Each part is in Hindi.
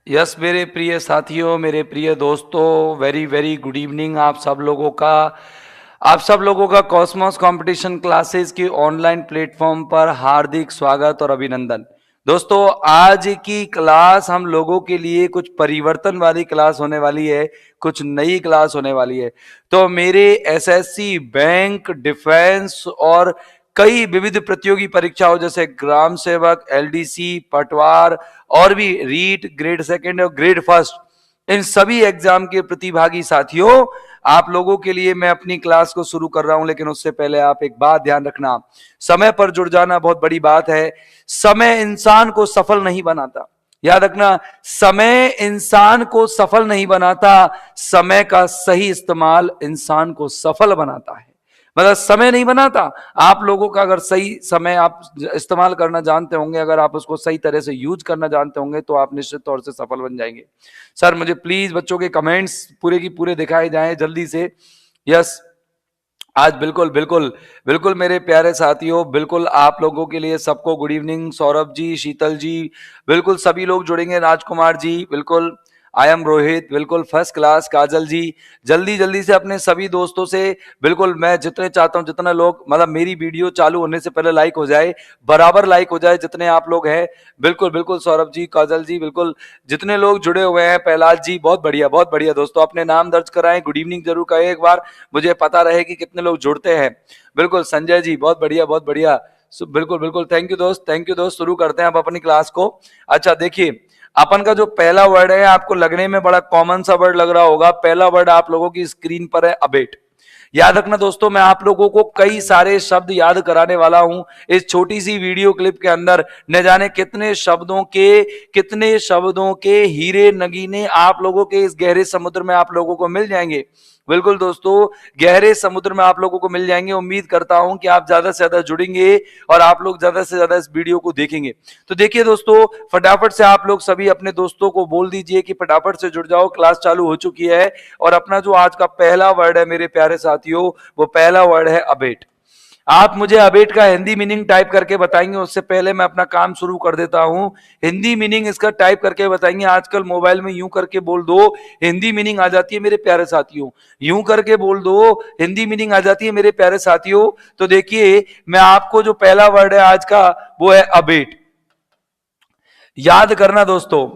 यस मेरे प्रिय साथियों, मेरे प्रिय दोस्तों, वेरी वेरी गुड इवनिंग आप सब लोगों का कॉस्मोस कंपटीशन क्लासेस के ऑनलाइन प्लेटफॉर्म पर हार्दिक स्वागत और अभिनंदन। दोस्तों, आज की क्लास हम लोगों के लिए कुछ परिवर्तन वाली क्लास होने वाली है, कुछ नई क्लास होने वाली है। तो मेरे एसएससी, बैंक, डिफेंस और कई विविध प्रतियोगी परीक्षाओं जैसे ग्राम सेवक, एलडीसी, पटवार और भी रीट, ग्रेड सेकंड और ग्रेड फर्स्ट, इन सभी एग्जाम के प्रतिभागी साथियों, आप लोगों के लिए मैं अपनी क्लास को शुरू कर रहा हूं। लेकिन उससे पहले आप एक बात ध्यान रखना, समय पर जुड़ जाना बहुत बड़ी बात है। समय इंसान को सफल नहीं बनाता, याद रखना, समय इंसान को सफल नहीं बनाता, समय का सही इस्तेमाल इंसान को सफल बनाता है। मतलब समय नहीं बनाता, आप लोगों का अगर सही समय आप इस्तेमाल करना जानते होंगे, अगर आप उसको सही तरह से यूज करना जानते होंगे, तो आप निश्चित तौर से सफल बन जाएंगे। सर मुझे प्लीज बच्चों के कमेंट्स पूरे की पूरे दिखाए जाएं जल्दी से। यस, आज बिल्कुल बिल्कुल बिल्कुल मेरे प्यारे साथियों, बिल्कुल आप लोगों के लिए सबको गुड इवनिंग। सौरभ जी, शीतल जी, बिल्कुल सभी लोग जुड़ेंगे, राजकुमार जी, बिल्कुल आई एम रोहित, बिल्कुल फर्स्ट क्लास, काजल जी, जल्दी जल्दी से अपने सभी दोस्तों से, बिल्कुल मैं जितने चाहता हूं जितना लोग, मतलब मेरी वीडियो चालू होने से पहले लाइक हो जाए, बराबर लाइक हो जाए जितने आप लोग हैं। बिल्कुल बिल्कुल सौरभ जी, काजल जी, बिल्कुल जितने लोग जुड़े हुए हैं, प्रहलाद जी, बहुत बढ़िया दोस्तों, अपने नाम दर्ज कराएं, गुड इवनिंग जरूर कहें एक बार, मुझे पता रहे कि कितने लोग जुड़ते हैं। बिल्कुल संजय जी, बहुत बढ़िया बहुत बढ़िया। बिल्कुल बिल्कुल, थैंक यू दोस्त, थैंक यू दोस्त। शुरू करते हैं आप अपनी क्लास को। अच्छा देखिए, अपन का जो पहला वर्ड है, आपको लगने में बड़ा कॉमन सा वर्ड लग रहा होगा। पहला वर्ड आप लोगों की स्क्रीन पर है, अबेट। याद रखना दोस्तों, मैं आप लोगों को कई सारे शब्द याद कराने वाला हूं इस छोटी सी वीडियो क्लिप के अंदर। न जाने कितने शब्दों के हीरे नगीने आप लोगों के इस गहरे समुद्र में आप लोगों को मिल जाएंगे। बिल्कुल दोस्तों, गहरे समुद्र में आप लोगों को मिल जाएंगे। उम्मीद करता हूं कि आप ज्यादा से ज्यादा जुड़ेंगे और आप लोग ज्यादा से ज्यादा इस वीडियो को देखेंगे। तो देखिए दोस्तों, फटाफट से आप लोग सभी अपने दोस्तों को बोल दीजिए कि फटाफट से जुड़ जाओ, क्लास चालू हो चुकी है। और अपना जो आज का पहला वर्ड है मेरे प्यारे साथियों, वो पहला वर्ड है अबेट। आप मुझे अबेट का हिंदी मीनिंग टाइप करके बताएंगे, उससे पहले मैं अपना काम शुरू कर देता हूं। हिंदी मीनिंग इसका टाइप करके बताएंगे। आजकल मोबाइल में यूं करके बोल दो, हिंदी मीनिंग आ जाती है मेरे प्यारे साथियों। यूं करके बोल दो, हिंदी मीनिंग आ जाती है मेरे प्यारे साथियों। तो देखिए, मैं आपको जो पहला वर्ड है आज का, वो है अबेट। याद करना दोस्तों,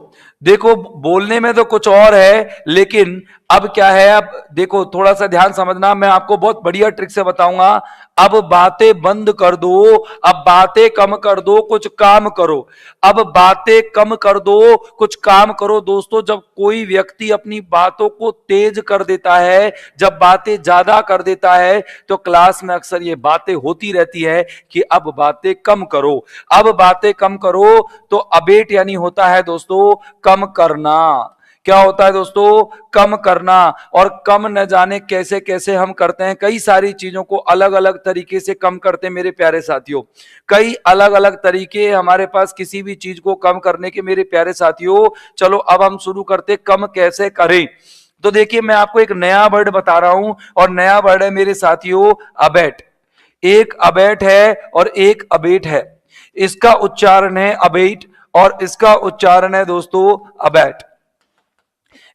देखो बोलने में तो कुछ और है, लेकिन अब क्या है, अब देखो थोड़ा सा ध्यान समझना, मैं आपको बहुत बढ़िया ट्रिक से बताऊंगा। अब बातें बंद कर दो, अब बातें कम कर दो, कुछ काम करो। अब बातें कम कर दो, कुछ काम करो। दोस्तों, जब कोई व्यक्ति अपनी बातों को तेज कर देता है, जब बातें ज्यादा कर देता है, तो क्लास में अक्सर ये बातें होती रहती है कि अब बातें कम करो, अब बातें कम करो। तो अबेट यानी होता है दोस्तों कम करना। क्या होता है दोस्तों? कम करना। और कम न जाने कैसे कैसे हम करते हैं, कई सारी चीजों को अलग अलग तरीके से कम करते हैं मेरे प्यारे साथियों। कई अलग अलग तरीके हमारे पास किसी भी चीज को कम करने के मेरे प्यारे साथियों। चलो अब हम शुरू करते, कम कैसे करें। तो देखिए, मैं आपको एक नया वर्ड बता रहा हूं, और नया वर्ड है मेरे साथियों अबेट। एक अबेट है और एक अबेट है। इसका उच्चारण है अबेट और इसका उच्चारण है दोस्तों अबैट।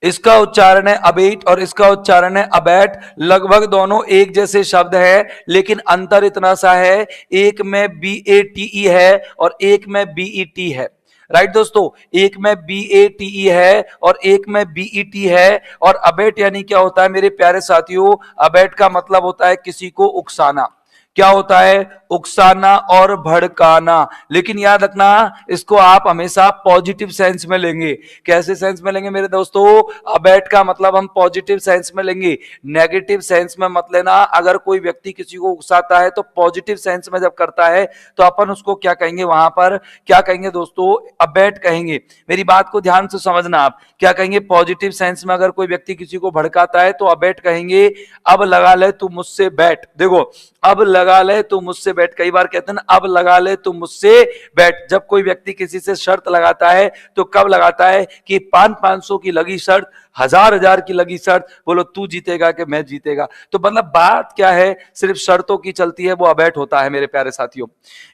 इसका उच्चारण है अबेट और इसका उच्चारण है अबैट। लगभग दोनों एक जैसे शब्द है, लेकिन अंतर इतना सा है, एक में BATE है और एक में BET है। राइट दोस्तों, एक में BATE है और एक में BET है। और अबेट यानी क्या होता है मेरे प्यारे साथियों? अबेट का मतलब होता है किसी को उकसाना। क्या होता है? उकसाना और भड़काना। लेकिन याद रखना, इसको आप हमेशा पॉजिटिव सेंस में लेंगे। कैसे सेंस में लेंगे मेरे दोस्तों? अबैट का मतलब हम पॉजिटिव सेंस में लेंगे, नेगेटिव सेंस में मत लेना। अगर कोई व्यक्ति किसी को उकसाता है तो पॉजिटिव सेंस में जब करता है, तो अपन उसको क्या कहेंगे? वहां पर क्या कहेंगे दोस्तों? अबैट कहेंगे। मेरी बात को ध्यान से समझना, आप क्या कहेंगे? पॉजिटिव सेंस में अगर कोई व्यक्ति किसी को भड़काता है तो अबैट कहेंगे। अब लगा ले तू मुझसे बैठ, देखो, अब लगा ले तू मुझसे बैठ, कई बार कहते हैं ना, अब लगा ले तू मुझसे बैठ। जब कोई व्यक्ति किसी से शर्त लगाता है तो कब लगाता है? कि 500 की लगी शर्त, 1000 की लगी शर्त, बोलो तू जीतेगा कि मैं जीतेगा। तो मतलब बात क्या है, सिर्फ शर्तों की चलती है, वो अबैट होता है मेरे प्यारे साथियों।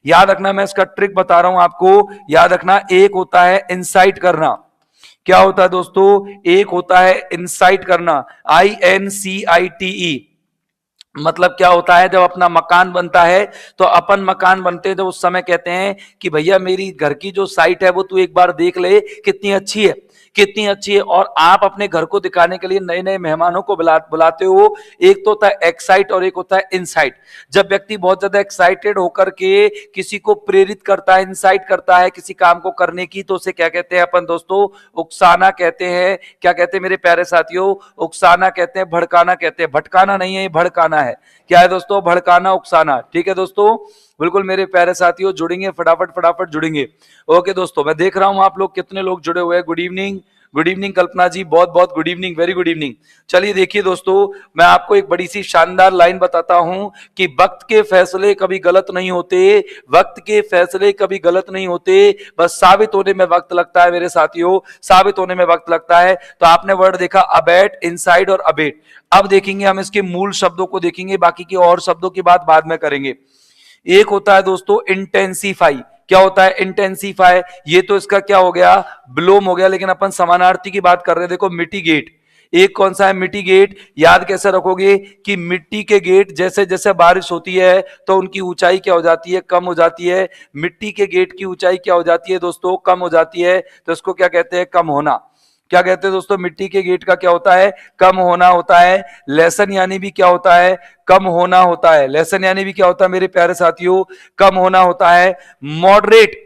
याद रखना, मैं इसका ट्रिक बता रहा हूं आपको, याद रखना। एक होता है इंसाइट करना। क्या होता है दोस्तों? एक होता है इंसाइट करना, INCITE। मतलब क्या होता है, जब अपना मकान बनता है तो अपन मकान बनते हैं तो उस समय कहते हैं कि भैया मेरी घर की जो साइट है वो तू एक बार देख ले, कितनी अच्छी है, कितनी अच्छी है। और आप अपने घर को दिखाने के लिए नए नए मेहमानों को बुलाते हो। एक तो होता है एक्साइट और एक होता है इनसाइट। जब व्यक्ति बहुत ज्यादा एक्साइटेड होकर के किसी को प्रेरित करता है, इंसाइट करता है किसी काम को करने की, तो उसे क्या कहते हैं अपन दोस्तों? उकसाना कहते हैं। क्या कहते हैं मेरे प्यारे साथियों? उकसाना कहते हैं, भड़काना कहते हैं। भटकाना नहीं है, ये भड़काना है। क्या है दोस्तों? भड़काना, उकसाना। ठीक है दोस्तों, बिल्कुल मेरे प्यारे साथियों, जुड़ेंगे फटाफट फटाफट जुड़ेंगे। ओके दोस्तों, मैं देख रहा हूं आप लोग कितने लोग जुड़े हुए हैं। गुड इवनिंग, गुड इवनिंग कल्पना जी, बहुत बहुत good evening, very good evening. चलिए देखिए दोस्तों, मैं आपको एक बड़ी सी शानदार लाइन बताता हूं कि वक्त के फैसले कभी गलत नहीं होते, वक्त के फैसले कभी गलत नहीं होते, बस साबित होने में वक्त लगता है मेरे साथियों, साबित होने में वक्त लगता है। तो आपने वर्ड देखा अबेट, इनसाइड और अबेट। अब देखेंगे हम इसके मूल शब्दों को देखेंगे, बाकी के और शब्दों की बात बाद में करेंगे। एक होता है दोस्तों इंटेंसिफाई। क्या होता है इंटेंसिफाई? ये तो इसका क्या हो गया? ब्लोम हो गया। लेकिन अपन समानार्थी की बात कर रहे हैं। देखो मिटिगेट, एक कौन सा है? मिटिगेट। याद कैसे रखोगे कि मिट्टी के गेट, जैसे जैसे बारिश होती है तो उनकी ऊंचाई क्या हो जाती है? कम हो जाती है। मिट्टी के गेट की ऊंचाई क्या हो जाती है दोस्तों? कम हो जाती है। तो इसको क्या कहते हैं? कम होना। क्या कहते हैं दोस्तों? मिट्टी के गेट का क्या होता है? कम होना होता है। लेसन यानी भी क्या होता है? कम होना होता है। लेसन यानी भी क्या होता है मेरे प्यारे साथियों? कम होना होता है। मॉडरेट,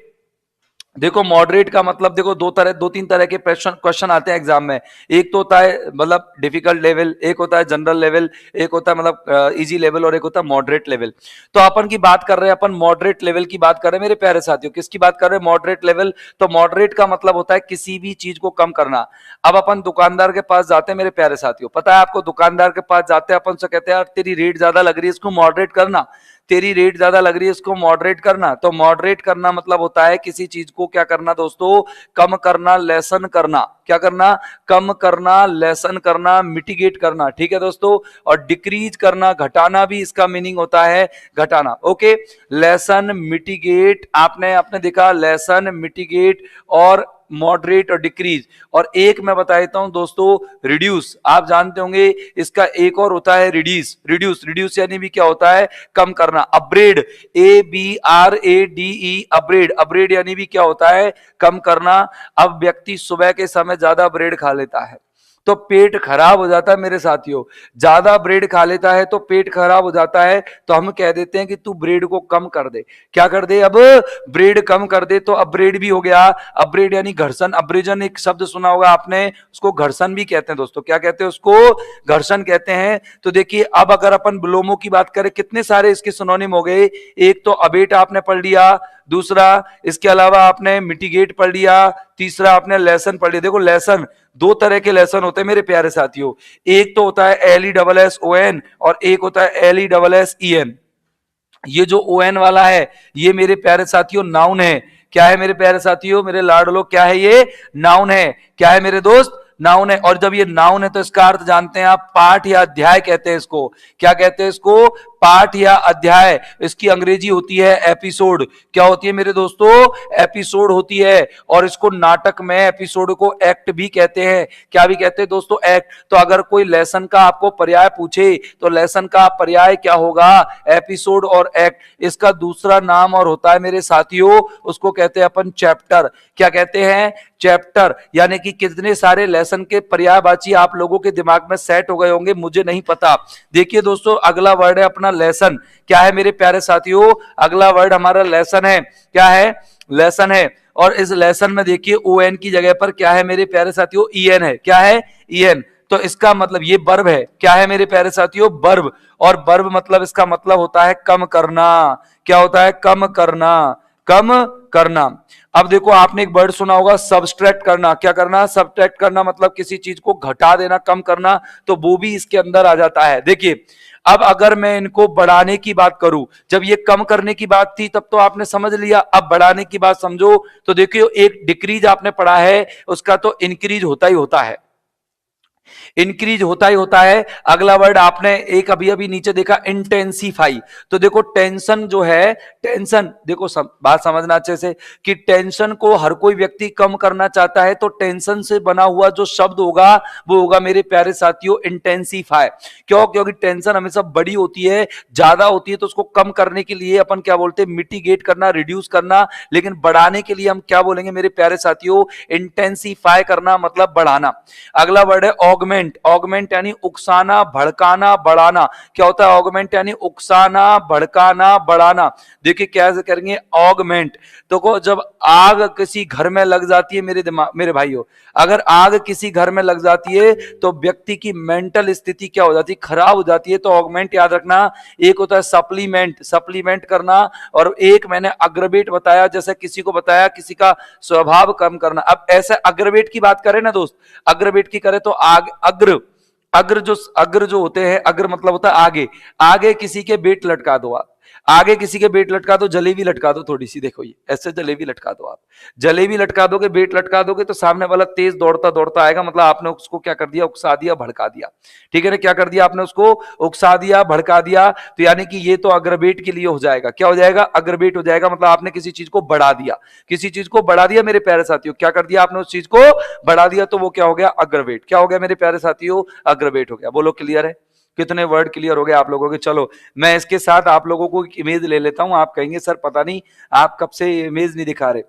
देखो मॉडरेट का मतलब, देखो दो तीन तरह के क्वेश्चन आते हैं एग्जाम में। एक तो होता है मतलब डिफिकल्ट लेवल, एक होता है जनरल लेवल, एक होता है मतलब इजी लेवल, और एक होता है मॉडरेट लेवल। तो अपन की बात कर रहे हैं, अपन मॉडरेट लेवल की बात कर रहे हैं मेरे प्यारे साथियों। किसकी बात कर रहे हैं? Moderate level. तो मॉडरेट का मतलब होता है किसी भी चीज को कम करना। अब अपन दुकानदार के पास जाते हैं मेरे प्यारे साथियों, पता है आपको, दुकानदार के पास जाते हैं अपन से कहते हैं यार तेरी रेट ज्यादा लग रही है, इसको मॉडरेट करना, तेरी रेट ज्यादा लग रही है, इसको मॉडरेट करना। तो मॉडरेट करना मतलब होता है किसी चीज को क्या करना दोस्तों? कम करना, लेसन करना। क्या करना? कम करना, लेसन करना, मिटिगेट करना। ठीक है दोस्तों। और डिक्रीज करना, घटाना भी इसका मीनिंग होता है घटाना। ओके, लेसन, मिटिगेट, आपने आपने देखा लेसन, मिटिगेट और मॉडरेट और डिक्रीज। और एक मैं बता देता हूं दोस्तों, रिड्यूस। आप जानते होंगे इसका एक और होता है रिड्यूस। रिड्यूस, रिड्यूस यानी भी क्या होता है? कम करना। अपग्रेड, ABRADE, अपग्रेड, अपग्रेड यानी भी क्या होता है? कम करना। अब व्यक्ति सुबह के समय ज्यादा ब्रेड खा लेता है तो पेट खराब हो जाता है मेरे साथियों। ज्यादा ब्रेड खा लेता है तो पेट खराब हो जाता है, तो हम कह देते हैं कि तू ब्रेड को कम कर दे। क्या कर दे? अब ब्रेड कम कर दे। तो अपब्रेड भी हो गया। अपब्रेड यानी घर्षण, अब्रेजन एक शब्द सुना होगा आपने, उसको घर्षण भी कहते हैं दोस्तों। क्या कहते हैं उसको? घर्षण कहते हैं। तो देखिए, अब अगर अपन विलोमों की बात करें, कितने सारे इसके सिनोनिम हो गए। एक तो अबेट आपने पढ़ लिया, दूसरा इसके अलावा आपने मिटिगेट पढ़ लिया, तीसरा आपने लेसन पढ़ लिया। देखो लेसन, दो तरह के लेसन होते हैं मेरे प्यारे साथियों। एक तो होता है LESSON और एक होता है LESSEN। ये जो ON वाला है ये मेरे प्यारे साथियों नाउन है। क्या है मेरे प्यारे साथियों, मेरे लाडलो? क्या है ये? नाउन है। क्या है मेरे दोस्त? नाउन है। और जब ये नाउन है तो इसका अर्थ जानते हैं आप, पाठ या अध्याय कहते हैं इसको। क्या कहते हैं इसको? पाठ या अध्याय। इसकी अंग्रेजी होती है एपिसोड। क्या होती है मेरे दोस्तों? एपिसोड होती है। और इसको नाटक में एपिसोड को एक्ट भी कहते हैं। क्या भी कहते हैं दोस्तों? एक्ट। तो अगर कोई लेसन का आपको पर्याय पूछे तो लेसन का पर्याय क्या होगा? एपिसोड और एक्ट। इसका दूसरा नाम और होता है मेरे साथियों, उसको कहते हैं अपन चैप्टर। क्या कहते हैं? चैप्टर। यानी कि कितने सारे लेसन के पर्यायवाची आप लोगों के दिमाग में सेट हो गए होंगे, मुझे नहीं पता। देखिए दोस्तों, अगला वर्ड है अपना लेसन। क्या है मेरे प्यारे साथियों? अगला वर्ड हमारा लेसन है। क्या है? लेसन है। और इस लेसन में देखिए ON की जगह पर क्या है मेरे प्यारे साथियों? EN है। क्या है? EN। तो इसका मतलब ये वर्ब है। क्या है मेरे प्यारे साथियों? वर्ब। और वर्ब मतलब इसका मतलब होता है कम करना। क्या होता है? कम करना, कम करना। अब देखो, आपने एक वर्ड सुना होगा सब्सट्रैक्ट करना। क्या करना? सब्सट्रैक्ट करना मतलब किसी चीज को घटा देना, कम करना। तो वो भी इसके अंदर आ जाता है। देखिए, अब अगर मैं इनको बढ़ाने की बात करूं, जब ये कम करने की बात थी तब तो आपने समझ लिया, अब बढ़ाने की बात समझो। तो देखिए, एक डिक्रीज आपने पढ़ा है, उसका तो इंक्रीज होता ही होता है। इंक्रीज होता ही होता है। अगला वर्ड आपने एक अभी अभी नीचे देखा, इंटेंसिफाई। तो देखो टेंशन जो है, टेंशन देखो बात समझना अच्छे से कि टेंशन को हर कोई व्यक्ति कम करना चाहता है, तो टेंशन से बना हुआ जो शब्द होगा वो होगा मेरे प्यारे साथियों इंटेंसिफाई। क्यों? क्योंकि टेंशन हमेशा बड़ी होती है, ज्यादा होती है, तो उसको कम करने के लिए अपन क्या बोलते हैं, मिटिगेट करना, रिड्यूस करना। लेकिन बढ़ाने के लिए हम क्या बोलेंगे मेरे प्यारे साथियों, इंटेंसिफाई करना मतलब बढ़ाना। अगला वर्ड है ऑगमेंट। ऑगमेंट यानी उकसाना, भड़काना, बढ़ाना। क्या होता है ऑगमेंट? यानी उकसाना, भड़काना, बढ़ाना। देखिए क्या करेंगे ऑगमेंट। तो जब आग किसी घर में लग जाती है मेरे भाइयों, अगर आग किसी घर में लग जाती है तो व्यक्ति की मेंटल स्थिति क्या हो जाती है, खराब हो जाती है। तो ऑगमेंट याद रखना। एक होता है सप्लीमेंट, सप्लीमेंट करना, और एक मैंने अग्रवेट बताया, जैसे किसी को बताया किसी का स्वभाव कम करना। अब ऐसे अग्रवेट की बात करें ना दोस्त, अग्रवेट की करें तो अग्र जो होते हैं, अग्र मतलब होता है आगे। आगे किसी के बेट लटका दो आप, आगे किसी के बेट लटका दो, जलेबी लटका दो थोड़ी सी, देखो ये ऐसे जलेबी लटका दो आप। जलेबी लटका दोगे, बेट लटका दोगे, तो सामने वाला तेज दौड़ता दौड़ता आएगा, मतलब आपने उसको क्या कर दिया, उकसा दिया, भड़का दिया। ठीक है ना? क्या कर दिया आपने, उसको उकसा दिया, भड़का दिया। तो यानी कि ये तो अग्रवेट के लिए हो जाएगा। क्या हो जाएगा? अग्रवेट हो जाएगा, मतलब आपने किसी चीज को बढ़ा दिया, किसी चीज को बढ़ा दिया मेरे प्यारे साथियों। क्या कर दिया आपने? उस चीज को बढ़ा दिया, तो वो क्या हो गया? अग्रवेट। क्या हो गया मेरे प्यारे साथियों? अग्रवेट हो गया। बोलो क्लियर है? कितने वर्ड क्लियर हो गए आप लोगों के? चलो मैं इसके साथ आप लोगों को एक इमेज ले लेता हूं। आप कहेंगे सर पता नहीं आप कब से इमेज नहीं दिखा रहे।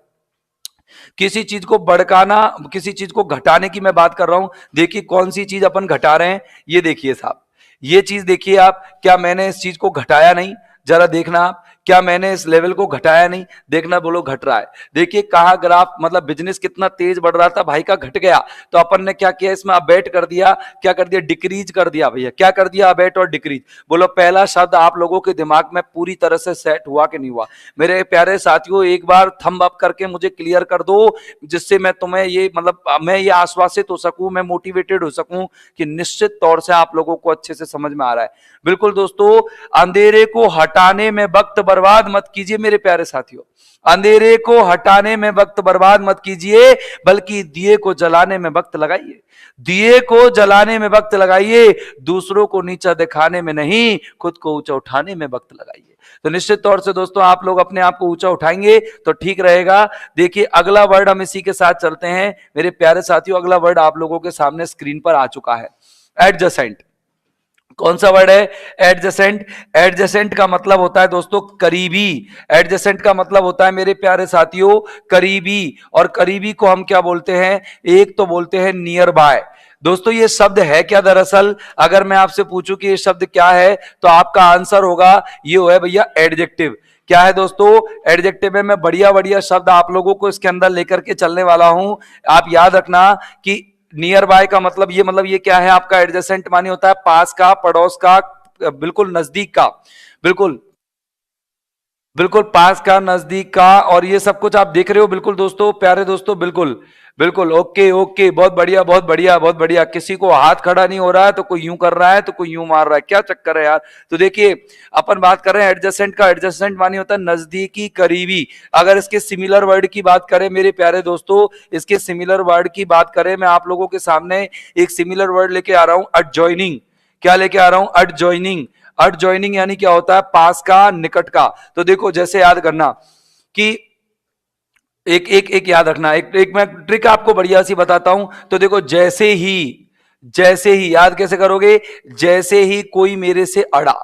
किसी चीज को बढ़काना, किसी चीज को घटाने की मैं बात कर रहा हूं। देखिए कौन सी चीज अपन घटा रहे हैं, ये देखिए साहब, ये चीज देखिए आप। क्या मैंने इस चीज को घटाया? नहीं। जरा देखना आप, क्या मैंने इस लेवल को घटाया? नहीं। देखना, बोलो घट रहा है। देखिए कहा ग्राफ, मतलब बिजनेस कितना तेज बढ़ रहा था, भाई का घट गया। तो अपन ने क्या किया, इसमें अबेट कर दिया। क्या कर दिया? डिक्रीज कर दिया भैया। क्या कर दिया? अबेट और डिक्रीज। बोलो पहला शब्द आप लोगों के दिमाग में पूरी तरह से सेट हुआ कि नहीं हुआ? मेरे प्यारे साथियों एक बार थंब अप करके मुझे क्लियर कर दो, जिससे मैं तुम्हें ये मतलब मैं ये आश्वासित हो सकूं, मैं मोटिवेटेड हो सकूं कि निश्चित तौर से आप लोगों को अच्छे से समझ में आ रहा है। बिल्कुल दोस्तों, अंधेरे को हटाने में वक्त बर्बाद मत कीजिए मेरे प्यारे साथियों। अंधेरे को हटाने में वक्त बर्बाद मत कीजिए, बल्कि दिए को जलाने में वक्त लगाइए। दिए को जलाने में वक्त लगाइए, दूसरों को नीचा दिखाने में नहीं, खुद को ऊंचा उठाने में वक्त लगाइए। तो निश्चित तौर से दोस्तों आप लोग अपने आप को ऊंचा उठाएंगे तो ठीक रहेगा। देखिए अगला वर्ड हम इसी के साथ चलते हैं मेरे प्यारे साथियों। अगला वर्ड आप लोगों के सामने स्क्रीन पर आ चुका है, एडजसेंट। कौन सा वर्ड है? एडजेसेंट। एडजेसेंट का मतलब होता है दोस्तों करीबी। एडजेसेंट का मतलब होता है मेरे प्यारे साथियों करीबी। और करीबी को हम क्या बोलते हैं? एक तो बोलते हैं नियर बाय। दोस्तों ये शब्द है क्या दरअसल? अगर मैं आपसे पूछूं कि ये शब्द क्या है, तो आपका आंसर होगा ये है भैया एडजेक्टिव। क्या है दोस्तों? एडजेक्टिव है। मैं बढ़िया बढ़िया शब्द आप लोगों को इसके अंदर लेकर के चलने वाला हूं। आप याद रखना कि नियर बाय का मतलब ये क्या है आपका? एडजेसेंट मानी होता है पास का, पड़ोस का, बिल्कुल नजदीक का। बिल्कुल बिल्कुल पास का, नजदीक का, और ये सब कुछ आप देख रहे हो। बिल्कुल दोस्तों, प्यारे दोस्तों, बिल्कुल बिल्कुल ओके ओके, बहुत बढ़िया बहुत बढ़िया बहुत बढ़िया। किसी को हाथ खड़ा नहीं हो रहा है तो कोई यूं कर रहा है तो कोई यूं मार रहा है, क्या चक्कर है यार? तो देखिए अपन बात कर रहे हैं एडजेसेंट का। एडजेसेंट मानी होता है नजदीकी, करीबी। अगर इसके सिमिलर वर्ड की बात करें मेरे प्यारे दोस्तों, इसके सिमिलर वर्ड की बात करें, मैं आप लोगों के सामने एक सिमिलर वर्ड लेके आ रहा हूं, एडजॉइनिंग। क्या लेके आ रहा हूं? एडजॉइनिंग। एडजॉइनिंग यानी क्या होता है? पास का, निकट का। तो देखो जैसे याद करना कि एक एक एक याद रखना, एक मैं ट्रिक आपको बढ़िया सी बताता हूं। तो देखो जैसे ही याद कैसे करोगे? जैसे ही कोई मेरे से अड़ा,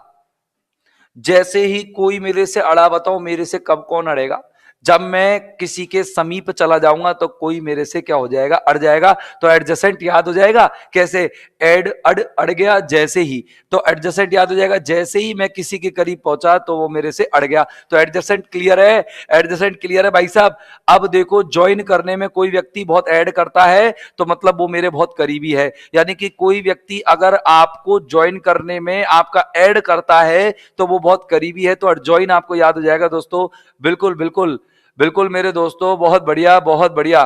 जैसे ही कोई मेरे से अड़ा, बताओ मेरे से कब कौन अड़ेगा? जब मैं किसी के समीप चला जाऊंगा तो कोई मेरे से क्या हो जाएगा? अड़ जाएगा। तो एडजेसेंट याद हो जाएगा कैसे? अड़ गया जैसे ही, तो एडजेसेंट याद हो जाएगा। जैसे ही मैं किसी के करीब पहुंचा तो वो मेरे से अड़ गया। तो एडजेसेंट क्लियर है? एडजेसेंट क्लियर है भाई साहब? अब देखो ज्वाइन करने में कोई व्यक्ति बहुत ऐड करता है तो मतलब वो मेरे बहुत करीबी है। यानी कि कोई व्यक्ति अगर आपको ज्वाइन करने में आपका ऐड करता है तो वो बहुत करीबी है। तो ज्वाइन आपको याद हो जाएगा दोस्तों। बिल्कुल बिल्कुल बिल्कुल मेरे दोस्तों, बहुत बढ़िया बहुत बढ़िया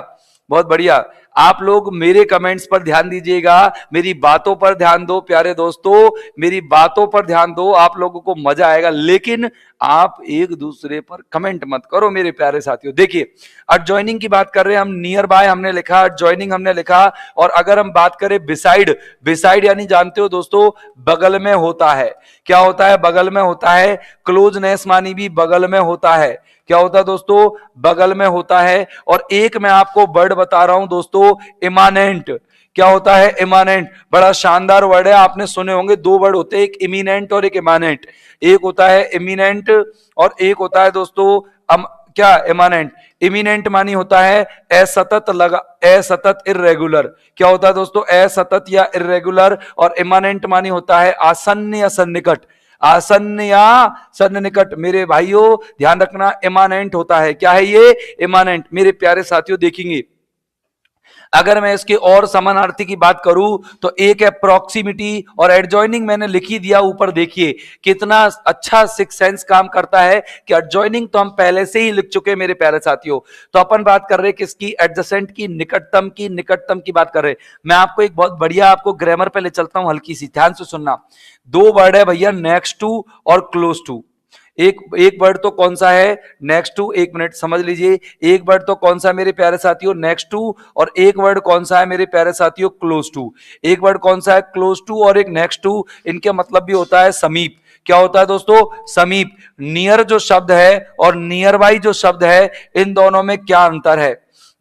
बहुत बढ़िया। आप लोग मेरे कमेंट्स पर ध्यान दीजिएगा, मेरी बातों पर ध्यान दो प्यारे दोस्तों, मेरी बातों पर ध्यान दो, आप लोगों को मजा आएगा। लेकिन आप एक दूसरे पर कमेंट मत करो मेरे प्यारे साथियों। देखिए एडजॉइनिंग की बात कर रहे हैं हम, नियर बाय हमने लिखा, एडजॉइनिंग हमने लिखा, और अगर हम बात करें बिसाइड, बिसाइड यानी जानते हो दोस्तों बगल में होता है। क्या होता है? बगल में होता है। क्लोजनेस मानी भी बगल में होता है। क्या होता है दोस्तों? बगल में होता है। और एक मैं आपको वर्ड बता रहा हूं दोस्तों, इमानेंट। क्या होता है? इमानेंट। बड़ा शानदार वर्ड है, आपने सुने होंगे। दो वर्ड होते हैं, एक इमिनेंट और एक इमानेंट। एक होता है इमिनेंट और एक होता है दोस्तों क्या? इमानेंट। इमिनेंट मानी होता है असतत लगा, असतत इर्रेगुलर। क्या होता है दोस्तों? असतत या इर्रेगुलर। और इमानेंट मानी होता है आसन्न या सन्निकट, आसन्न या सन्निकट। मेरे भाइयों ध्यान रखना, इमानेंट होता है। क्या है ये? इमानेंट। मेरे प्यारे साथियों देखेंगे, अगर मैं इसके और समानार्थी की बात करूं तो एक है प्रॉक्सिमिटी और एडजॉइनिंग मैंने लिख ही दिया ऊपर। देखिए कितना अच्छा सिक्स सेंस काम करता है कि एडजॉइनिंग तो हम पहले से ही लिख चुके हैं मेरे प्यारे साथियों। तो अपन बात कर रहे हैं किसकी? एडजेसेंट की, निकटतम की, निकटतम की बात कर रहे हैं। मैं आपको एक बहुत बढ़िया आपको ग्रामर पे ले चलता हूं, हल्की सी ध्यान से सुनना। दो वर्ड है भैया, नेक्स्ट टू और क्लोज टू। एक एक वर्ड तो कौन सा है? Next to. एक मिनट समझ लीजिए, एक वर्ड तो कौन सा है मेरे प्यारे साथियों? Next two. और एक वर्ड कौन सा है मेरे प्यारे साथियों? Close to. एक वर्ड कौन सा है? क्लोज टू और एक नेक्स्ट टू। इनके मतलब भी होता है समीप। क्या होता है दोस्तों? समीप। नियर जो शब्द है और नियर बाई जो शब्द है, इन दोनों में क्या अंतर है?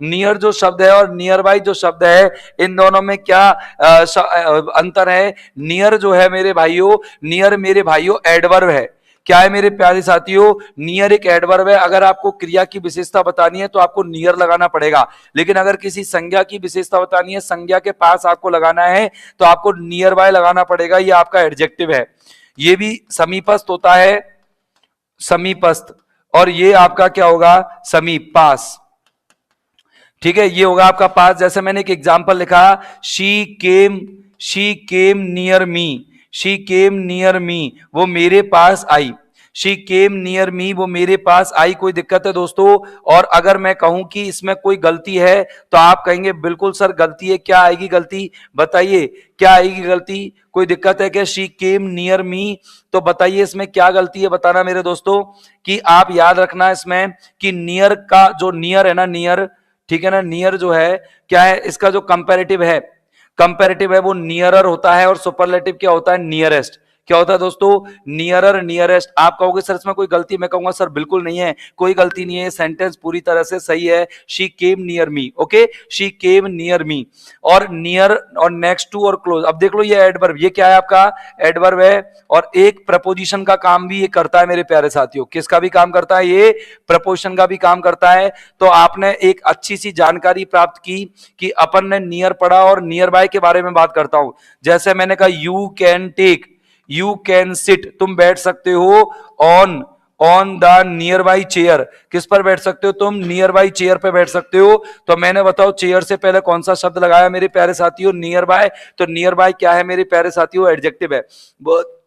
नियर जो शब्द है और नियर बाई जो शब्द है, इन दोनों में क्या अंतर है? नियर जो है मेरे भाइयों, नियर मेरे भाइयों एडवर्ब है। क्या है मेरे प्यारे साथियों? नियर एक एडवर्ब है। अगर आपको क्रिया की विशेषता बतानी है तो आपको नियर लगाना पड़ेगा, लेकिन अगर किसी संज्ञा की विशेषता बतानी है, संज्ञा के पास आपको लगाना है तो आपको नियर बाय लगाना पड़ेगा। ये आपका एडजेक्टिव है। ये भी समीपस्थ होता है, समीपस्थ। और ये आपका क्या होगा? समीप, पास। ठीक है, ये होगा आपका पास। जैसे मैंने एक एग्जांपल लिखा, she came near me, she came near me, वो मेरे पास आई। शी केम नियर मी, वो मेरे पास आई। कोई दिक्कत है दोस्तों? और अगर मैं कहूं कि इसमें कोई गलती है तो आप कहेंगे बिल्कुल सर गलती है। क्या आएगी गलती? बताइए क्या आएगी गलती? कोई दिक्कत है क्या? शी केम नियर मी, तो बताइए इसमें क्या गलती है, बताना मेरे दोस्तों। कि आप याद रखना इसमें कि नियर का जो नियर है ना, नियर, ठीक है ना, नियर जो है क्या है? इसका जो कंपैरेटिव है, कंपैरेटिव है वो नियरर होता है। और सुपरलेटिव क्या होता है? नियरेस्ट। क्या होता है दोस्तों? Nearer, nearest. आप कहोगे सर इसमें कोई गलती, मैं कहूंगा सर बिल्कुल नहीं है, कोई गलती नहीं है, सेंटेंस पूरी तरह से सही है। She came near me, okay, she came near me. और नियर और नेक्स्ट टू और क्लोज। अब देख लो ये एडवर्ब, ये क्या है आपका? एडवर्ब है। और एक प्रपोजिशन का काम भी ये करता है मेरे प्यारे साथियों। किसका भी काम करता है? ये प्रपोजिशन का भी काम करता है। तो आपने एक अच्छी सी जानकारी प्राप्त की कि अपन ने नियर पढ़ा और नियर बाय के बारे में बात करता हूं। जैसे मैंने कहा you can take, you can sit, तुम बैठ सकते हो on, on the nearby chair. किस पर बैठ सकते हो तुम? नियर बाई चेयर पे बैठ सकते हो। तो मैंने बताओ चेयर से पहले कौन सा शब्द लगाया मेरे प्यारे साथियों? Near by. तो नियर बाय क्या है मेरे प्यारे साथियों? एडजेक्टिव है। बहुत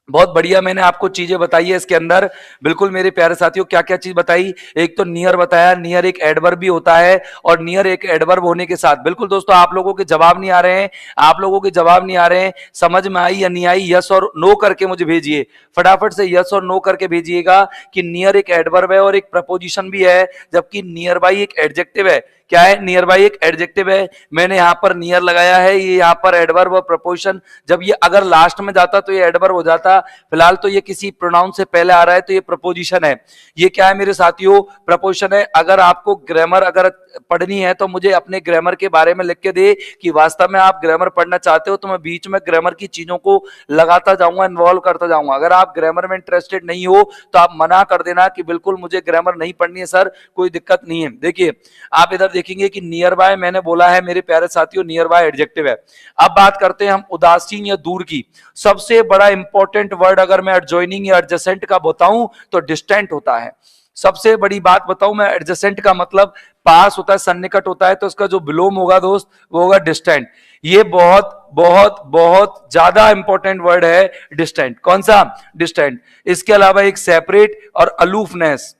बहुत बढ़िया मैंने आपको चीजें बताई है इसके अंदर। बिल्कुल मेरे प्यारे साथियों, क्या क्या चीज बताई? एक तो नियर बताया, नियर एक एडवर्ब भी होता है। और नियर एक एडवर्ब होने के साथ, बिल्कुल दोस्तों आप लोगों के जवाब नहीं आ रहे हैं, आप लोगों के जवाब नहीं आ रहे हैं, समझ में आई या नहीं आई? यस और नो करके मुझे भेजिए, फटाफट से यस और नो करके भेजिएगा कि नियर एक एडवर्ब है और एक प्रपोजिशन भी है, जबकि नियर बाई एक एडजेक्टिव है। क्या है? नियर बाई एक एडजेक्टिव है। मैंने यहां पर नियर लगाया है, ये यहां पर एडवर्ब और प्रपोजिशन। जब ये अगर लास्ट में जाता तो ये एडवर्ब हो जाता, फिलहाल तो ये किसी प्रोनाउन से पहले आ रहा है तो ये प्रपोजिशन है। ये क्या है मेरे साथियों? प्रपोजिशन है। अगर आपको ग्रामर अगर पढ़नी है तो मुझे अपने ग्रामर के बारे में लिख के दे कि वास्तव में आप ग्रामर पढ़ना चाहते हो, तो मैं बीच में ग्रामर की चीजों को लगाता जाऊंगा, इन्वॉल्व करता जाऊंगा। अगर आप ग्रामर में इंटरेस्टेड नहीं हो तो आप मना कर देना कि बिल्कुल मुझे ग्रामर नहीं पढ़नी है सर, कोई दिक्कत नहीं है। देखिए आप इधर देखेंगे कि नियर बाय मैंने बोला है मेरे प्यारे साथियों, नियर बाय एडजेक्टिव है। अब बात करते हैं हम उदासीन या दूर की। सबसे बड़ा इंपॉर्टेंट वर्ड अगर मैं एडजॉइनिंग या एडजेसेंट का बताऊं तो डिस्टेंट होता है। सबसे बड़ी बात बताऊं मैं, एडजेसेंट का मतलब पास होता है, सन्निकट होता है, तो इसका जो विलोम होगा दोस्त वो होगा डिस्टेंट। ये बहुत बहुत बहुत ज्यादा इंपॉर्टेंट वर्ड है डिस्टेंट। कौन सा? डिस्टेंट। इसके अलावा एक सेपरेट और अलूफनेस,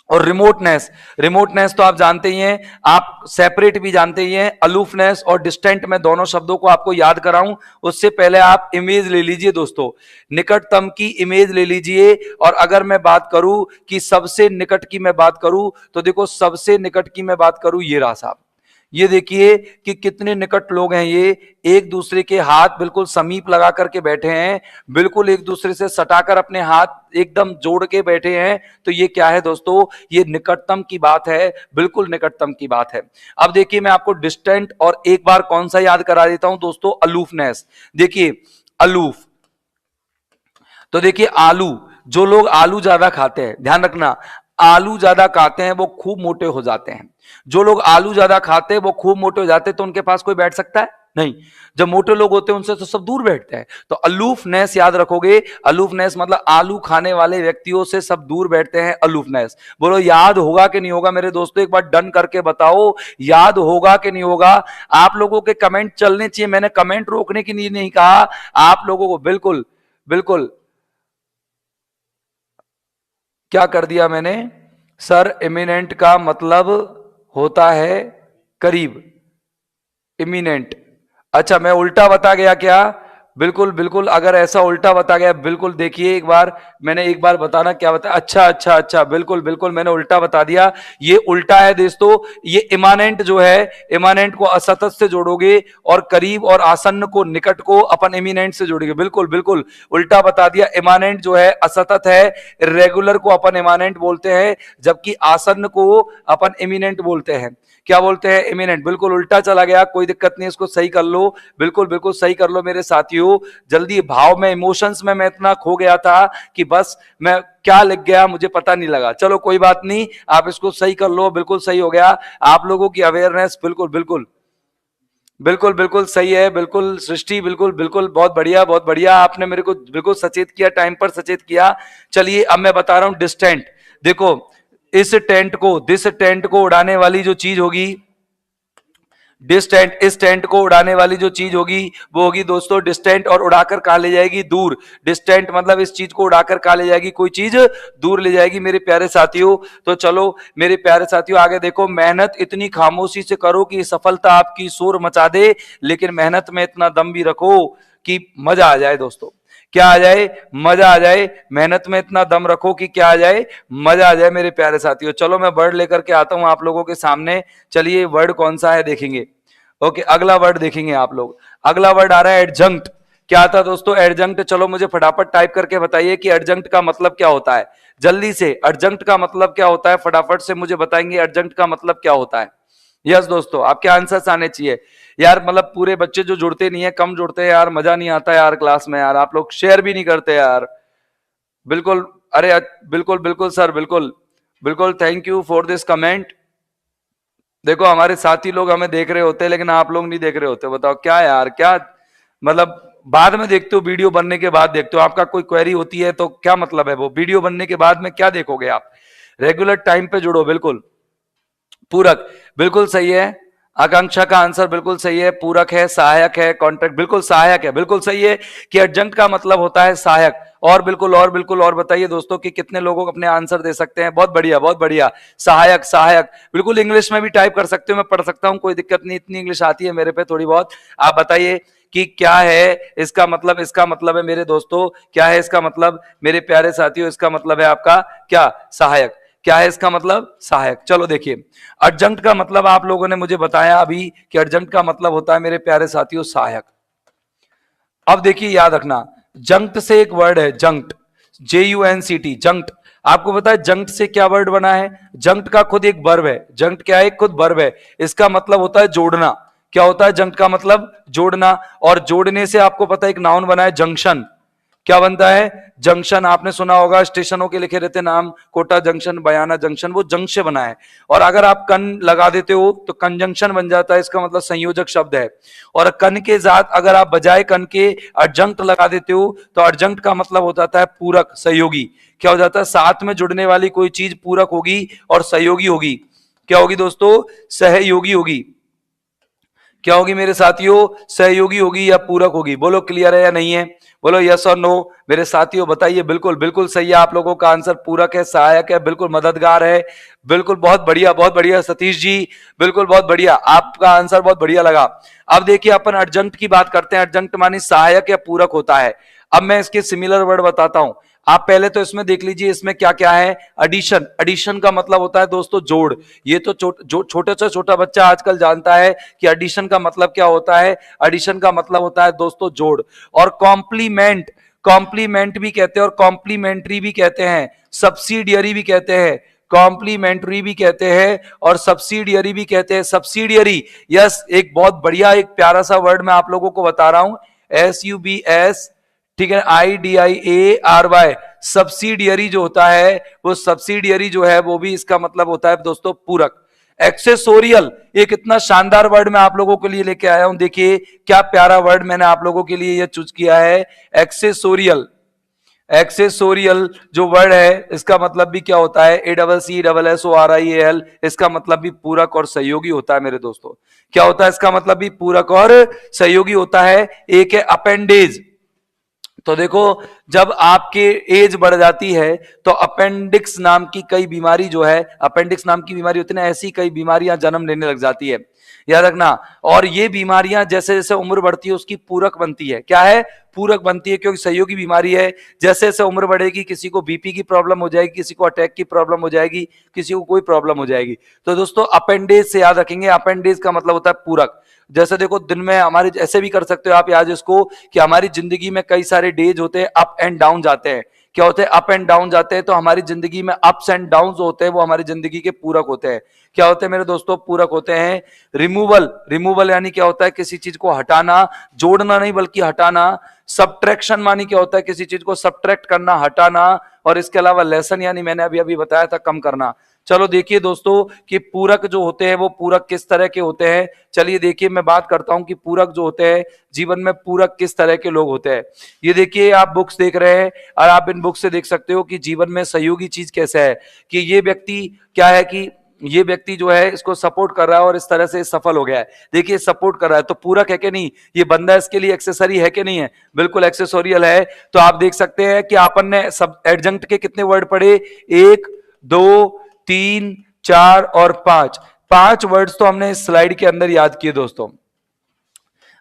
और रिमोटनेस, रिमोटनेस तो आप जानते ही हैं, आप सेपरेट भी जानते ही हैं। अलूफनेस और डिस्टेंट में दोनों शब्दों को आपको याद कराऊं उससे पहले आप इमेज ले लीजिए दोस्तों, निकटतम की इमेज ले लीजिए। और अगर मैं बात करूं कि सबसे निकट की मैं बात करूं तो देखो सबसे निकट की मैं बात करूं, ये रहा साहब, ये देखिए कि कितने निकट लोग हैं, ये एक दूसरे के हाथ बिल्कुल समीप लगा करके बैठे हैं, बिल्कुल एक दूसरे से सटाकर अपने हाथ एकदम जोड़ के बैठे हैं। तो ये क्या है दोस्तों, ये निकटतम की बात है, बिल्कुल निकटतम की बात है। अब देखिए मैं आपको डिस्टेंट और एक बार कौन सा याद करा देता हूं दोस्तों, अलूफनेस। देखिए अलूफ, तो देखिए आलू, जो लोग आलू ज्यादा खाते हैं, ध्यान रखना, आलू ज्यादा खाते हैं वो खूब मोटे हो जाते हैं। जो लोग आलू ज्यादा खाते हैं वो खूब मोटे हो जाते हैं, तो उनके पास कोई बैठ सकता है नहीं। जब मोटे लोग होते हैं उनसे तो सब दूर बैठते हैं। तो अलूफनेस याद रखोगे, अलूफनेस मतलब आलू खाने वाले व्यक्तियों से सब दूर बैठते हैं, अलूफनेस। बोलो याद होगा कि नहीं होगा मेरे दोस्तों, एक बार डन करके बताओ, याद होगा कि नहीं होगा। आप लोगों के कमेंट चलने चाहिए, मैंने कमेंट रोकने के लिए नहीं कहा, आप लोगों को बिल्कुल बिल्कुल क्या कर दिया मैंने, सर इमिनेंट का मतलब होता है करीब, इमिनेंट, अच्छा मैं उल्टा बता गया क्या, बिल्कुल बिल्कुल, अगर ऐसा उल्टा बता गया बिल्कुल देखिए एक बार, मैंने एक बार बताना क्या बताया, अच्छा अच्छा अच्छा, बिल्कुल बिल्कुल मैंने उल्टा बता दिया, ये उल्टा है दोस्तों। ये इमानेंट जो है, इमानेंट को असतत से जोड़ोगे और करीब और आसन्न को, निकट को अपन इमिनेंट से जोड़ोगे, बिल्कुल बिल्कुल उल्टा बता दिया। इमानेंट जो है असतत है, रेगुलर को अपन इमानेंट बोलते हैं, जबकि आसन्न को अपन इमिनेंट बोलते हैं। क्या बोलते हैं, इमिनेंट, बिल्कुल उल्टा चला गया, कोई दिक्कत नहीं, इसको सही कर लो, बिल्कुल बिल्कुल सही कर लो मेरे साथियों। जल्दी, भाव में इमोशंस में मैं इतना खो गया था कि बस मैं क्या लिख गया मुझे पता नहीं लगा, चलो कोई बात नहीं, आप इसको सही कर लो, बिल्कुल सही हो गया। आप लोगों की अवेयरनेस बिल्कुल बिल्कुल बिल्कुल बिल्कुल सही है, बिल्कुल सृष्टि, बिल्कुल बिल्कुल बहुत बढ़िया बहुत बढ़िया, आपने मेरे को बिल्कुल सचेत किया, टाइम पर सचेत किया। चलिए अब मैं बता रहा हूं डिस्टेंट, देखो इस टेंट को, दिस टेंट को उड़ाने वाली जो चीज होगी, डिस्टेंट, इस टेंट को उड़ाने वाली जो चीज होगी वो होगी दोस्तों डिस्टेंट, और उड़ाकर कहां ले जाएगी, दूर। डिस्टेंट मतलब इस चीज को उड़ाकर कहां ले जाएगी, कोई चीज दूर ले जाएगी मेरे प्यारे साथियों। तो चलो मेरे प्यारे साथियों आगे देखो, मेहनत इतनी खामोशी से करो कि सफलता आपकी शोर मचा दे, लेकिन मेहनत में इतना दम भी रखो कि मजा आ जाए दोस्तों, क्या आ जाए, मजा आ जाए। मेहनत में इतना दम रखो कि क्या आ जाए, मजा आ जाए मेरे प्यारे साथियों। चलो मैं वर्ड लेकर के आता हूं आप लोगों के सामने, चलिए वर्ड कौन सा है देखेंगे। ओके अगला वर्ड देखेंगे आप लोग, अगला वर्ड आ रहा है एडजंक्ट। क्या था दोस्तों, एडजंक्ट, चलो मुझे फटाफट टाइप करके बताइए कि एडजंक्ट का मतलब क्या होता है, जल्दी से, एडजंक्ट का मतलब क्या होता है, फटाफट से मुझे बताएंगे एडजंक्ट का मतलब क्या होता है। यस दोस्तों आपके आंसर्स आने चाहिए यार, मतलब पूरे बच्चे जो जुड़ते नहीं है, कम जुड़ते हैं यार, मजा नहीं आता यार क्लास में यार, आप लोग शेयर भी नहीं करते यार, बिल्कुल, अरे बिल्कुल बिल्कुल सर, बिल्कुल बिल्कुल, thank you for this comment. देखो हमारे साथी लोग हमें देख रहे होते हैं लेकिन आप लोग नहीं देख रहे होते, बताओ क्या यार, क्या मतलब, बाद में देखते हो, वीडियो बनने के बाद देखते हो, आपका कोई क्वेरी होती है तो क्या मतलब है, वो वीडियो बनने के बाद में क्या देखोगे आप, रेगुलर टाइम पे जुड़ो, बिल्कुल। पूरक, बिल्कुल सही है, आकांक्षा का आंसर बिल्कुल सही है, पूरक है, सहायक है, कॉन्ट्रैक्ट, बिल्कुल सहायक है, बिल्कुल सही है कि एडजंक्ट का मतलब होता है सहायक। और बिल्कुल और बिल्कुल और बताइए दोस्तों कि कितने लोगों को अपने आंसर दे सकते हैं, बहुत बढ़िया बहुत बढ़िया, सहायक सहायक, बिल्कुल इंग्लिश में भी टाइप कर सकते हो, मैं पढ़ सकता हूं, कोई दिक्कत नहीं, इतनी इंग्लिश आती है मेरे पे थोड़ी बहुत। आप बताइए कि क्या है इसका मतलब, इसका मतलब है मेरे दोस्तों, क्या है इसका मतलब मेरे प्यारे साथियों, इसका मतलब है आपका क्या, सहायक। क्या है इसका मतलब, सहायक। चलो देखिए, एडजंक्ट का मतलब आप लोगों ने मुझे बताया अभी कि एडजंक्ट का मतलब होता है मेरे प्यारे साथियों सहायक। अब देखिए याद रखना, जंक्ट से एक वर्ड है जंक्ट, JUNCT, जंक्ट। आपको पता है जंक्ट से क्या वर्ड बना है, जंक्ट का खुद एक वर्ब है, जंक्ट क्या है, खुद वर्ब है, इसका मतलब होता है जोड़ना। क्या होता है जंक्ट का मतलब, जोड़ना। और जोड़ने से आपको पता है एक नाउन बना है जंक्शन, क्या बनता है, जंक्शन। आपने सुना होगा स्टेशनों के लिखे रहते नाम, कोटा जंक्शन, बयाना जंक्शन, वो जंक्शन से बना है। और अगर आप कन लगा देते हो तो कंजंक्शन बन जाता है, इसका मतलब संयोजक शब्द है। और कन के साथ अगर आप बजाय कन के अर्जंक्ट लगा देते हो तो अर्जंक्ट का मतलब हो जाता है पूरक, सहयोगी। क्या हो जाता है, साथ में जुड़ने वाली कोई चीज पूरक होगी और सहयोगी होगी, क्या होगी दोस्तों, सहयोगी होगी। क्या होगी मेरे साथियों? सहयोगी होगी या पूरक होगी? बोलो क्लियर है या नहीं है? बोलो यस और नो मेरे साथियों, बताइए। बिल्कुल बिल्कुल सही है, आप लोगों का आंसर पूरक है, सहायक है, बिल्कुल मददगार है। बिल्कुल बहुत बढ़िया सतीश जी, बिल्कुल बहुत बढ़िया, आपका आंसर बहुत बढ़िया लगा। अब देखिए अपन एडजंक्ट की बात करते हैं। एडजंक्ट मानी सहायक या पूरक होता है। अब मैं इसके सिमिलर वर्ड बताता हूं। आप पहले तो इसमें देख लीजिए, इसमें क्या क्या है। एडिशन, एडिशन का मतलब होता है दोस्तों जोड़। ये तो छोटे से छोटा बच्चा आजकल जानता है कि एडिशन का मतलब क्या होता है। एडिशन का मतलब होता है दोस्तों जोड़। और कॉम्प्लीमेंट, कॉम्प्लीमेंट भी कहते हैं और कॉम्प्लीमेंट्री भी कहते हैं, सब्सिडियरी भी कहते हैं, कॉम्प्लीमेंट्री भी कहते हैं और सब्सिडियरी भी कहते हैं। सब्सिडियरी, यस, एक बहुत बढ़िया एक प्यारा सा वर्ड मैं आप लोगों को बता रहा हूं, SUBS, ठीक है, IDIARY, सब्सिडियरी जो होता है, वो सब्सिडियरी जो है वो भी इसका मतलब होता है दोस्तों पूरक। एक्सेसोरियल, एक इतना शानदार वर्ड मैं आप लोगों के लिए लेके आया हूं, देखिए क्या प्यारा वर्ड मैंने आप लोगों के लिए ये चूज किया है, एक्सेसोरियल। एक्सेसोरियल जो वर्ड है इसका मतलब भी क्या होता है, ACCSSORIAL, इसका मतलब भी पूरक और सहयोगी होता है मेरे दोस्तों। क्या होता है इसका मतलब भी पूरक और सहयोगी होता है। एक है अपेंडेज। तो देखो, जब आपके एज बढ़ जाती है तो अपेंडिक्स नाम की कई बीमारी जो है, अपेंडिक्स नाम की बीमारी होती है ना, ऐसी कई बीमारियां जन्म लेने लग जाती है, याद रखना। और ये बीमारियां जैसे जैसे उम्र बढ़ती है उसकी पूरक बनती है। क्या है? पूरक बनती है, क्योंकि सहयोगी बीमारी है। जैसे जैसे उम्र बढ़ेगी किसी को बीपी की प्रॉब्लम हो जाएगी, किसी को अटैक की प्रॉब्लम हो जाएगी, किसी को कोई प्रॉब्लम हो जाएगी। तो दोस्तों अपेंडेज से याद रखेंगे, अपेंडेज का मतलब होता है पूरक। जैसे देखो दिन में हमारे, ऐसे भी कर सकते हो आप याद इसको, कि हमारी जिंदगी में कई सारे डेज होते हैं, अप एंड डाउन जाते हैं। क्या होते हैं? अप एंड डाउन जाते हैं। तो हमारी जिंदगी में अप्स एंड डाउन होते हैं, वो हमारी जिंदगी के पूरक होते हैं। क्या होते हैं मेरे दोस्तों? पूरक होते हैं। रिमूवल, रिमूवल यानी क्या होता है? किसी चीज को हटाना, जोड़ना नहीं बल्कि हटाना। सब्ट्रैक्शन मानी क्या होता है? किसी चीज को सब्ट्रैक्ट करना, हटाना। और इसके अलावा लेसन यानी मैंने अभी अभी बताया था, कम करना। चलो देखिए दोस्तों कि पूरक जो होते हैं वो पूरक किस तरह के होते हैं। चलिए देखिए मैं बात करता हूं कि पूरक जो होते हैं जीवन में, पूरक किस तरह के लोग होते हैं। ये देखिए आप बुक्स देख रहे हैं और आप इन बुक्स से देख सकते हो कि जीवन में सहयोगी चीज कैसा है। कि ये व्यक्ति क्या है, कि ये व्यक्ति जो है इसको सपोर्ट कर रहा है और इस तरह से सफल हो गया है। देखिए सपोर्ट कर रहा है तो पूरक है कि नहीं? ये बंदा इसके लिए एक्सेसरी है कि नहीं है? बिल्कुल एक्सेसोरियल है। तो आप देख सकते हैं कि आपन ने सब एडजंक्ट के कितने वर्ड पढ़े, 1 2 3 4 और 5, 5 वर्ड्स तो हमने इस स्लाइड के अंदर याद किए दोस्तों।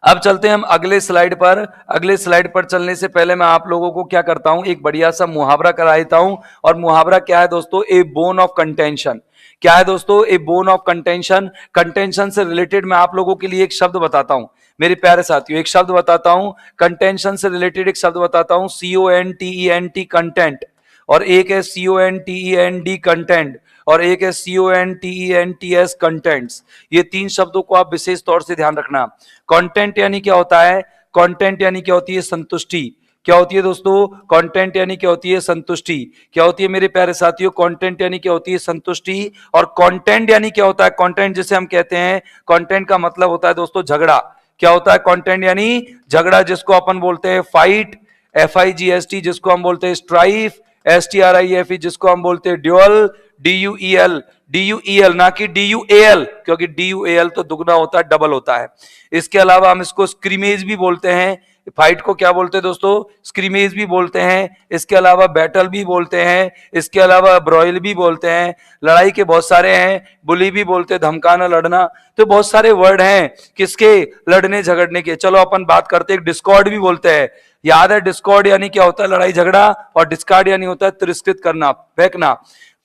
अब चलते हैं हम अगले स्लाइड पर। अगले स्लाइड पर चलने से पहले मैं आप लोगों को क्या करता हूं, एक बढ़िया सा मुहावरा करा देता हूं। और मुहावरा क्या है दोस्तों? ए बोन ऑफ कंटेंशन। क्या है दोस्तों? ए बोन ऑफ कंटेंशन। कंटेंशन से रिलेटेड मैं आप लोगों के लिए एक शब्द बताता हूं मेरे प्यारे साथियों, एक शब्द बताता हूं कंटेंशन से रिलेटेड, एक शब्द बताता हूं, CONTENT, कंटेंट। और एक है CONTEND, कंटेंट। और एक है CONTENTS, कंटेंट्स। ये 3 शब्दों को आप विशेष तौर से ध्यान रखना। कंटेंट यानी क्या होता है? कंटेंट यानी क्या होती है? संतुष्टि। क्या होती है दोस्तों? कंटेंट यानी क्या होती है? संतुष्टि। क्या होती है मेरे प्यारे साथियों? कंटेंट यानी क्या होती है? संतुष्टि। और कंटेंट यानी क्या होता है? कंटेंट जिसे हम कहते हैं, कंटेंट का मतलब होता है दोस्तों झगड़ा। क्या होता है? कंटेंट यानी झगड़ा, जिसको अपन बोलते हैं फाइट, FIGST, जिसको हम बोलते हैं स्ट्राइफ, STRIFE, जिसको हम बोलते हैं ड्यूअल, DUEL, DUEL ना कि DUAL, क्योंकि DUAL तो दुगना होता है, डबल होता है। इसके अलावा हम इसको स्क्रीमेज भी बोलते हैं। फाइट को क्या बोलते हैं दोस्तों? स्क्रीमेज भी बोलते हैं। इसके अलावा बैटल भी बोलते हैं। इसके अलावा ब्रॉयल भी बोलते हैं। लड़ाई के बहुत सारे हैं, बुली भी बोलते हैं, धमकाना, लड़ना। तो बहुत सारे वर्ड हैं किसके? लड़ने झगड़ने के। चलो अपन बात करते हैं, डिस्कॉर्ड भी बोलते हैं। याद है डिस्कॉर्ड यानी क्या होता है? लड़ाई झगड़ा। और डिस्कार्ड यानी होता है तिरस्कृत करना, फेंकना।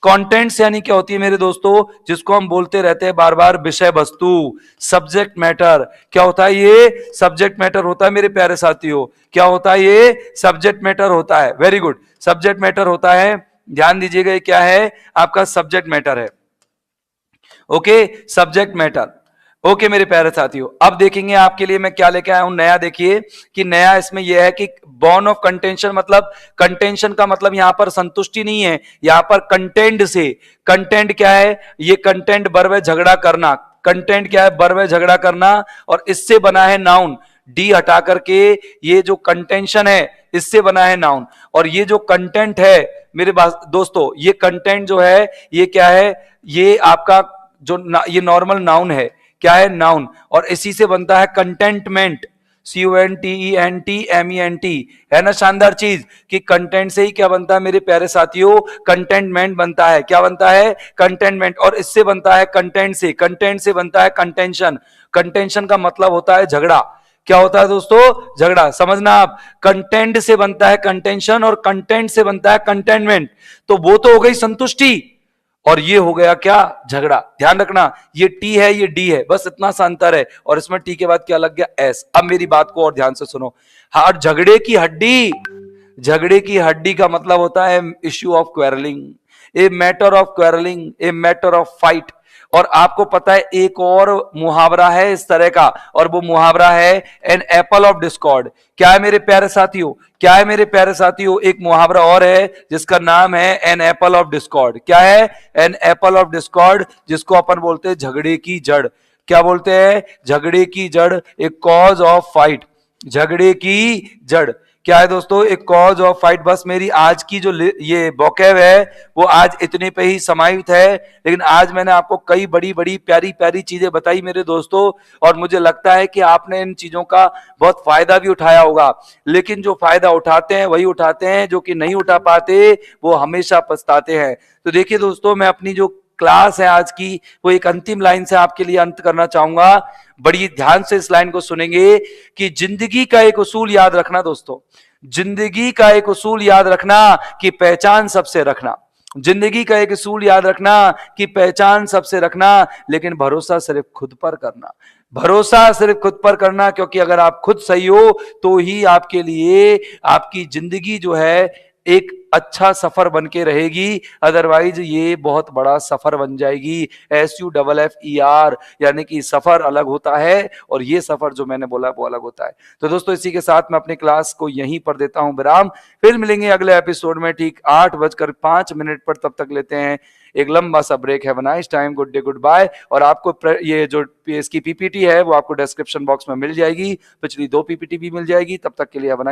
कंटेंट्स यानी क्या होती है मेरे दोस्तों? जिसको हम बोलते रहते हैं बार बार, विषय वस्तु, सब्जेक्ट मैटर। क्या होता है ये? सब्जेक्ट मैटर होता है मेरे प्यारे साथियों। क्या होता है ये? सब्जेक्ट मैटर होता है। वेरी गुड, सब्जेक्ट मैटर होता है। ध्यान दीजिएगा, क्या है? आपका सब्जेक्ट मैटर है। Okay, subject matter. ओके मेरे प्यारे साथियों, अब देखेंगे आपके लिए मैं क्या लेके आया हूं नया। देखिए कि नया इसमें यह है कि बॉर्न ऑफ कंटेंशन, मतलब कंटेंशन का मतलब यहां पर संतुष्टि नहीं है, यहां पर कंटेंट से। कंटेंट क्या है? ये कंटेंट वर्ब है झगड़ा करना। कंटेंट क्या है? वर्ब है झगड़ा करना। और इससे बना है नाउन। डी हटा करके ये जो कंटेंशन है इससे बना है नाउन। और ये जो कंटेंट है मेरे दोस्तों, ये कंटेंट जो है ये क्या है? ये आपका जो ये नॉर्मल नाउन है। क्या है, नाउन। और इसी से बनता है कंटेंटमेंट, CONTENTMENT, है ना शानदार चीज कि कंटेंट से ही क्या बनता है मेरे प्यारे साथियों, कंटेंटमेंट बनता है। क्या बनता है, कंटेंटमेंट। और इससे बनता है कंटेंट से बनता है कंटेंशन। कंटेंशन का मतलब होता है झगड़ा। क्या होता है दोस्तों, झगड़ा। समझना आप, कंटेंट से बनता है कंटेंशन और कंटेंट से बनता है कंटेनमेंट। तो वो तो हो गई संतुष्टि और ये हो गया क्या, झगड़ा। ध्यान रखना, ये टी है ये डी है, बस इतना सा अंतर है। और इसमें टी के बाद क्या लग गया, एस। अब मेरी बात को और ध्यान से सुनो। हाँ, झगड़े की हड्डी, झगड़े की हड्डी का मतलब होता है issue of quarrelling, a matter of quarrelling, a matter of fight. और आपको पता है एक और मुहावरा है इस तरह का, और वो मुहावरा है एन एप्पल ऑफ डिस्कॉर्ड। क्या है मेरे प्यारे साथियों, क्या है मेरे प्यारे साथियों, एक मुहावरा और है जिसका नाम है एन एप्पल ऑफ डिस्कॉर्ड। क्या है, एन एप्पल ऑफ डिस्कॉर्ड, जिसको अपन बोलते हैं झगड़े की जड़। क्या बोलते हैं, झगड़े की जड़, एक कॉज ऑफ फाइट। झगड़े की जड़ क्या है दोस्तों, एक कॉज ऑफ फाइट। बस मेरी आज की जो ये वोकैब है वो आज इतने पे ही समाहित है, लेकिन आज मैंने आपको कई बड़ी बड़ी प्यारी प्यारी चीजें बताई मेरे दोस्तों, और मुझे लगता है कि आपने इन चीजों का बहुत फायदा भी उठाया होगा। लेकिन जो फायदा उठाते हैं वही उठाते हैं, जो कि नहीं उठा पाते वो हमेशा पछताते हैं। तो देखिए दोस्तों, मैं अपनी जो क्लास है आज की वो एक अंतिम लाइन से आपके लिए अंत करना चाहूंगा। बड़ी ध्यान से इस लाइन को सुनेंगे कि जिंदगी का एक उसूल याद रखना दोस्तों, जिंदगी का एक उसूल याद रखना कि पहचान सबसे रखना। जिंदगी का एक उसूल याद रखना कि पहचान सबसे रखना, लेकिन भरोसा सिर्फ खुद पर करना। भरोसा सिर्फ खुद पर करना, क्योंकि अगर आप खुद सही हो तो ही आपके लिए आपकी जिंदगी जो है एक अच्छा सफर बन के रहेगी, अदरवाइज ये बहुत बड़ा सफर बन जाएगी। SUFFER, यानी कि सफर अलग होता है और ये सफर जो मैंने बोला वो अलग होता है। तो दोस्तों इसी के साथ मैं अपनी क्लास को यहीं पर देता हूं विराम। फिर मिलेंगे अगले एपिसोड में ठीक 8:05 पर। तब तक लेते हैं एक लंबा सा break. Have a nice time, good day, goodbye. और आपको ये जो इसकी PPT है वो आपको डिस्क्रिप्शन बॉक्स में मिल जाएगी, पिछली 2 PPT भी मिल जाएगी। तब तक के लिए हैव अ नाइस